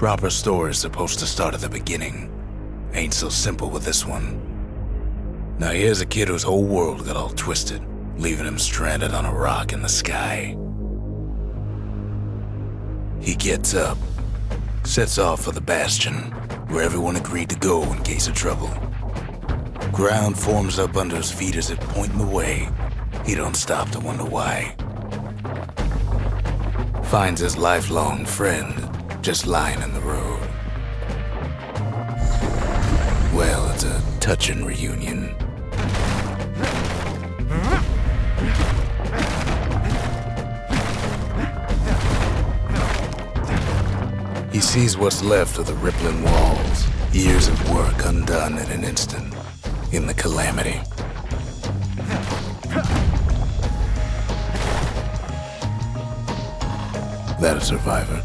Proper story's supposed to start at the beginning. Ain't so simple with this one. Now here's a kid whose whole world got all twisted, leaving him stranded on a rock in the sky. He gets up, sets off for the Bastion, where everyone agreed to go in case of trouble. Ground forms up under his feet as it pointing the way. He don't stop to wonder why. Finds his lifelong friend just lying in the road. Well, it's a touching reunion. He sees what's left of the rippling walls, years of work undone in an instant, in the calamity. That a survivor?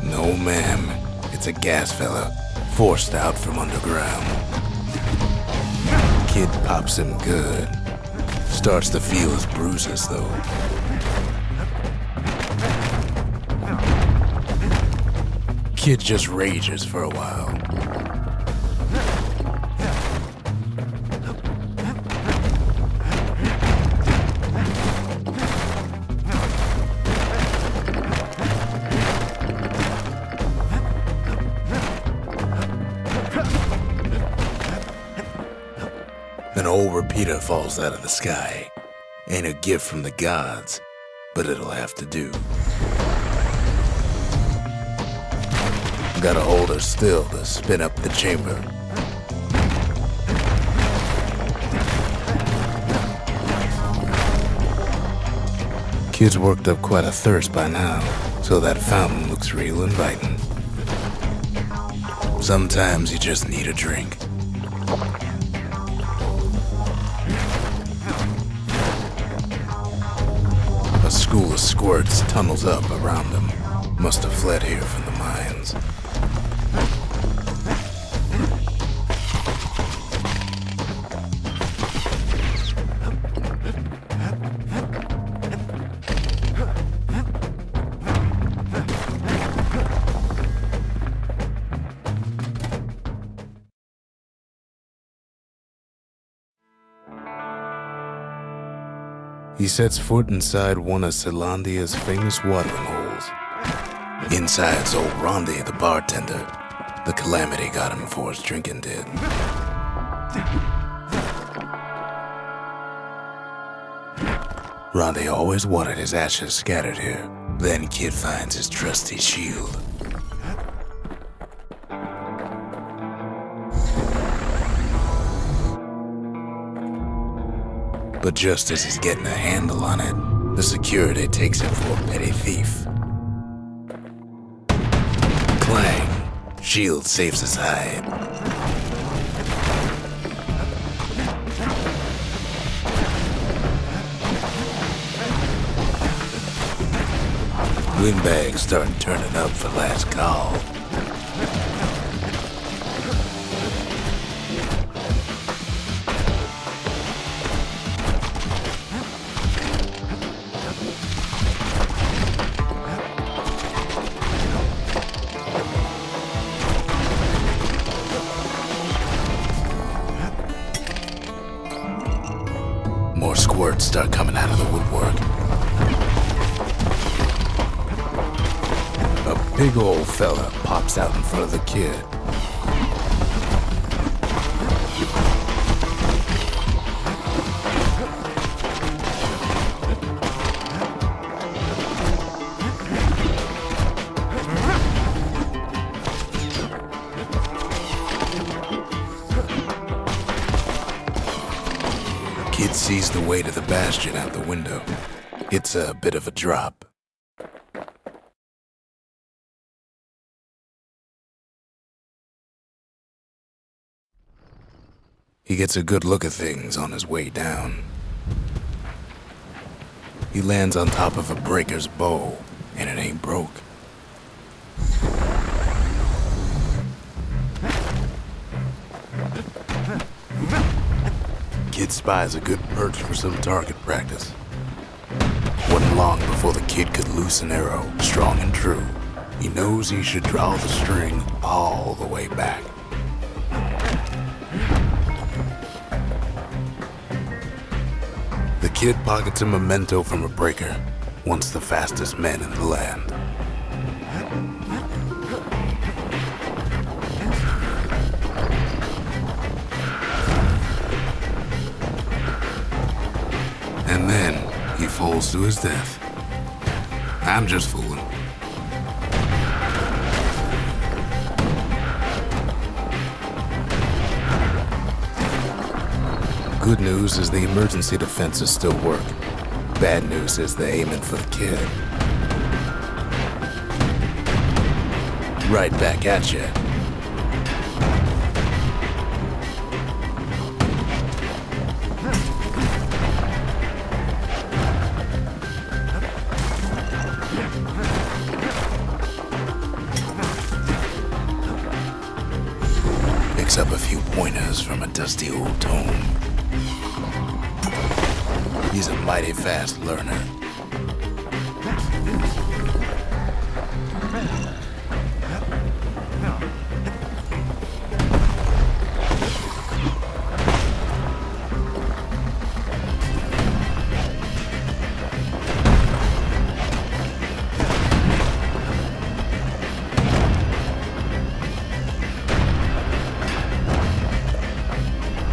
No, ma'am. It's a gas fella, forced out from underground. Kid pops him good. Starts to feel his bruises, though. Kid just rages for a while. An old repeater falls out of the sky. Ain't a gift from the gods, but it'll have to do. Gotta hold her still to spin up the chamber. Kid's worked up quite a thirst by now, so that fountain looks real inviting. Sometimes you just need a drink. A school of squirts tunnels up around him. Must have fled here from the mines. He sets foot inside one of Celandia's famous watering holes. Inside's old Rondi, the bartender. The calamity got him before his drinking did. Rondi always wanted his ashes scattered here. Then Kid finds his trusty shield. But just as he's getting a handle on it, the security takes him for a petty thief. Clang! Shield saves his hide. Windbags start turning up for last call. More squirts start coming out of the woodwork. A big old fella pops out in front of the kid. Kid sees the way to the Bastion out the window. It's a bit of a drop. He gets a good look at things on his way down. He lands on top of a breaker's bow, and it ain't broke. Kid spies a good perch for some target practice. Wasn't long before the kid could loose an arrow, strong and true. He knows he should draw the string all the way back. The kid pockets a memento from a breaker, once the fastest man in the land. And then he falls to his death. I'm just fooling. Good news is the emergency defenses still work. Bad news is they're aiming for the kid. Right back at you. Picks up a few pointers from a dusty old tome. He's a mighty fast learner.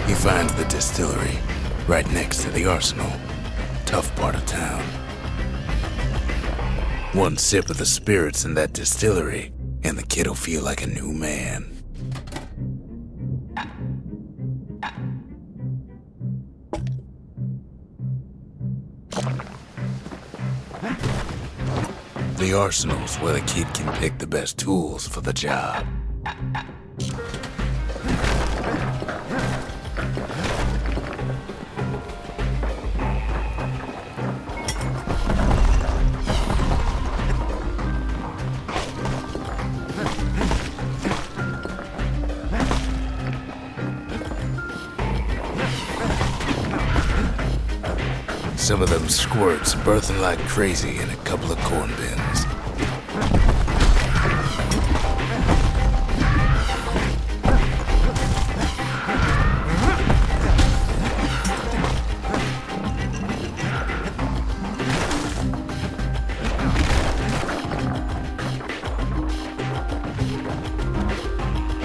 He finds the distillery right next to the arsenal. Tough part of town. One sip of the spirits in that distillery, and the kid'll feel like a new man. The arsenal's where the kid can pick the best tools for the job. Some of them squirts birthing like crazy in a couple of corn bins.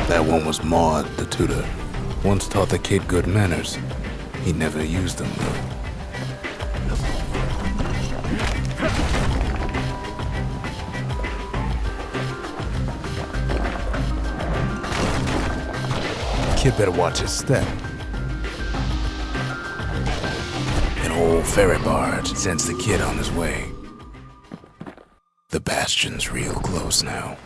That one was Maud, the tutor. Once taught the kid good manners. He never used them, though. Kid better watch his step. An old ferry barge sends the kid on his way. The Bastion's real close now.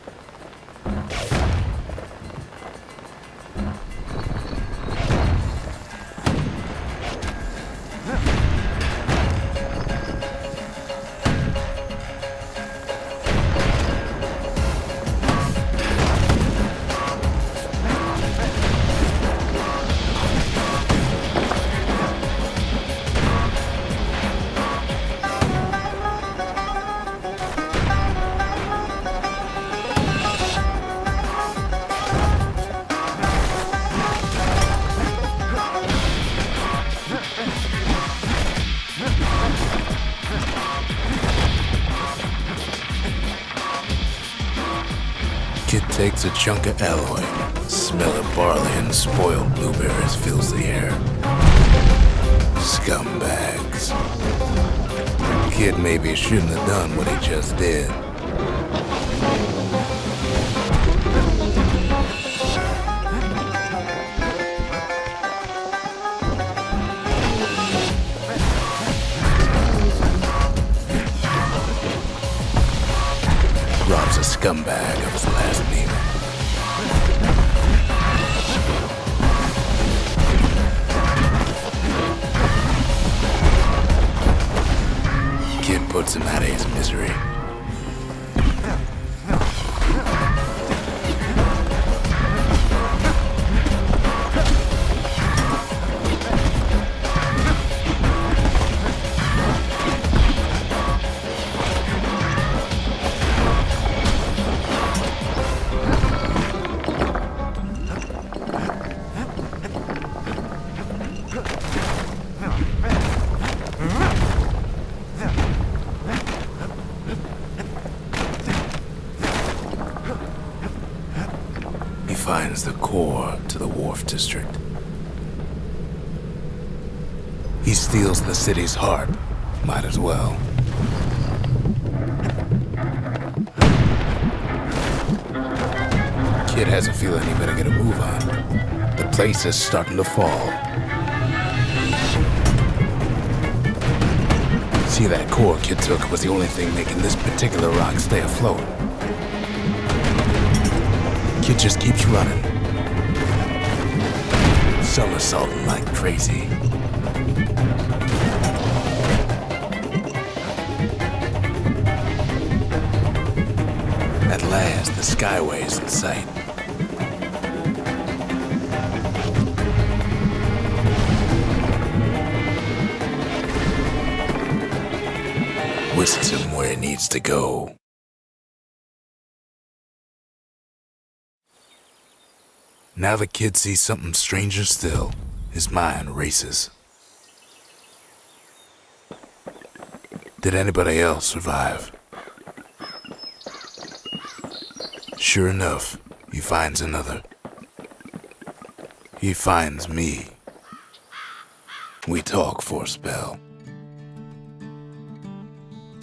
Kid takes a chunk of alloy. Smell of barley and spoiled blueberries fills the air. Scumbags. Kid maybe shouldn't have done what he just did. Robs a scumbag of his last meal. Kid puts him out of his misery. finds the core to the Wharf district. He steals the city's heart. Might as well. Kid has a feeling he better get a move on. The place is starting to fall. See, that core Kid took was the only thing making this particular rock stay afloat. Kid just keeps running, somersaulting like crazy. At last, the skyway is in sight. Whisks him where he needs to go. Now the kid sees something stranger still. His mind races. Did anybody else survive? Sure enough, he finds another. He finds me. We talk for a spell.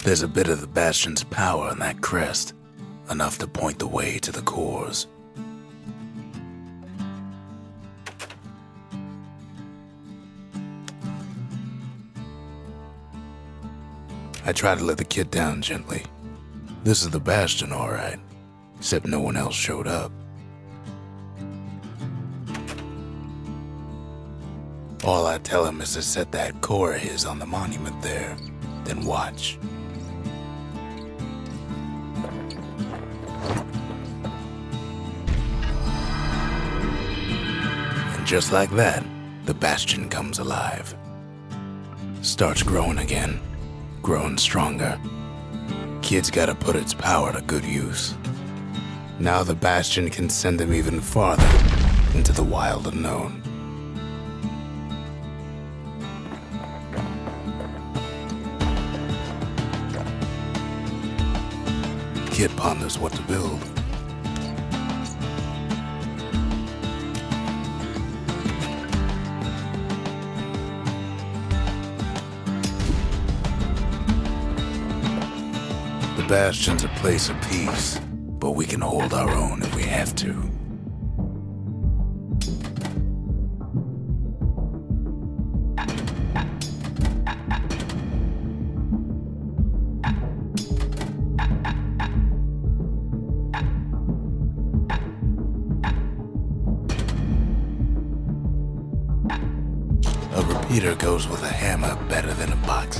There's a bit of the Bastion's power in that crest, enough to point the way to the cores. I try to let the kid down gently. This is the Bastion, all right, except no one else showed up. All I tell him is to set that core of his on the monument there, then watch. And just like that, the Bastion comes alive. Starts growing again, growing stronger. Kid's gotta put its power to good use. Now the Bastion can send him even farther into the wild unknown. Kid ponders what to build. The Bastion's a place of peace, but we can hold our own if we have to. A repeater goes with a hammer better than a box